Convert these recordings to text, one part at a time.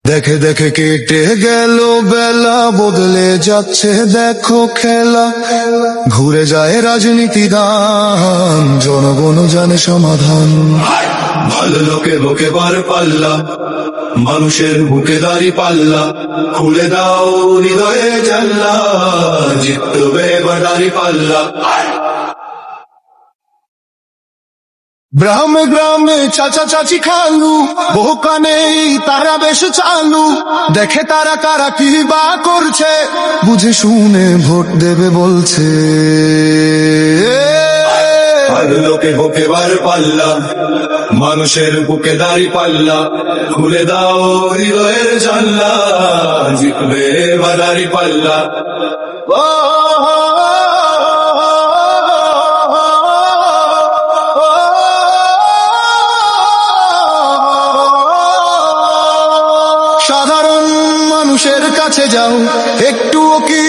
দেখে দেখে কেটে গেল বেলা, বদলে যাচ্ছে দেখো খেলা। ঘুরে যায় রাজনীতি দান, জনগণ জানে সমাধান। ভালো লোকে বুকে বার পাল্লা, মানুষের বুকে দাড়ি পাল্লা। খুলে দাও হৃদয়ে জানলা, জিতবে এবার দাড়ি পাল্লা। গ্রামে গ্রামে চাচা চাচি খালু, বহু কানে তারা বেশ চালু। দেখে তারা কারা কি বা করছে, বুঝে শুনে ভোট দেবে বলছে। ভালো লোকে বুকে বার পাল্লা, মানুষের বুকে দাড়ি পাল্লা। খুলে দাও হৃদয়ের জানলা, জিতবে এবার দাড়ি পাল্লা। সাধারণ মানুষের কাছে যাও, একটুও কি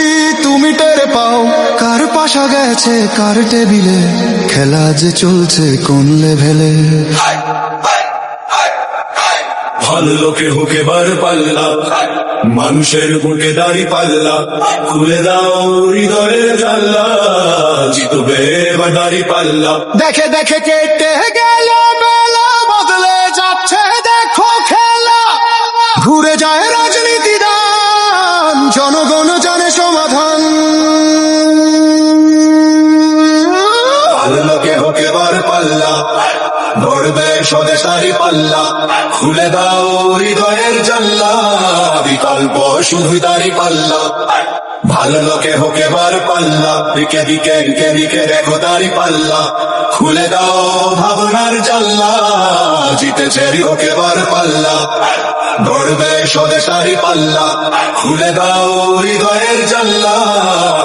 তুমি টের পাও? কার পাশা গেছে কার টেবিলে, খেলা যে চলছে কোন লেভেলে। ভালো লোকে বুকে বার পাল্লা, মানুষের বুকে দাড়ি পাল্লা। খুলে দাও হৃদয়ের জানলা, জিতবে এবার দাড়ি পাল্লা। দেখে দেখে কেটে গেল বেলা, বদলে যাচ্ছে দেখো খেলা। ঘুরে যায় রাজনীতি দান, জনগণ জানে সমাধান। ভালো লোকে বুকে বার পাল্লা, ধরবে স্বদেশ দাড়ি পাল্লা। খুলে দাও হৃদয়ের জানলা, বিকল্প শুধু দাড়ি পাল্লা। ভালো লোকে হোকে বার পাল্লা, দিকে দিকে দিকে দিকে দেখো দাড়ি পাল্লা। খুলে দাও ভাবনার জানলা, জিতেছে হোকে বার পাল্লা। ধরবে স্বদেশ দাড়ি পাল্লা। খুলে দাও হৃদয়ের জানলা,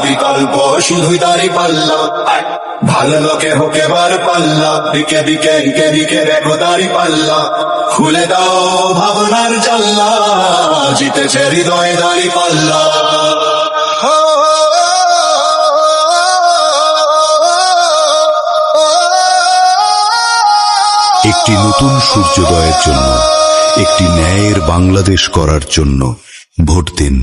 বিকল্প শুধু দাড়ি পাল্লা। ভালো লোকে হোকে বার পাল্লা, দিকে দিকে দিকে দিকে দেখো দাড়ি পাল্লা। খুলে দাও ভাবনার জানলা, জিতেছে হৃদয়ে দাড়ি পাল্লা। একটি নতুন সূর্যোদয়ের জন্য, একটি ন্যায়ের বাংলাদেশ করার জন্য ভোট দিন।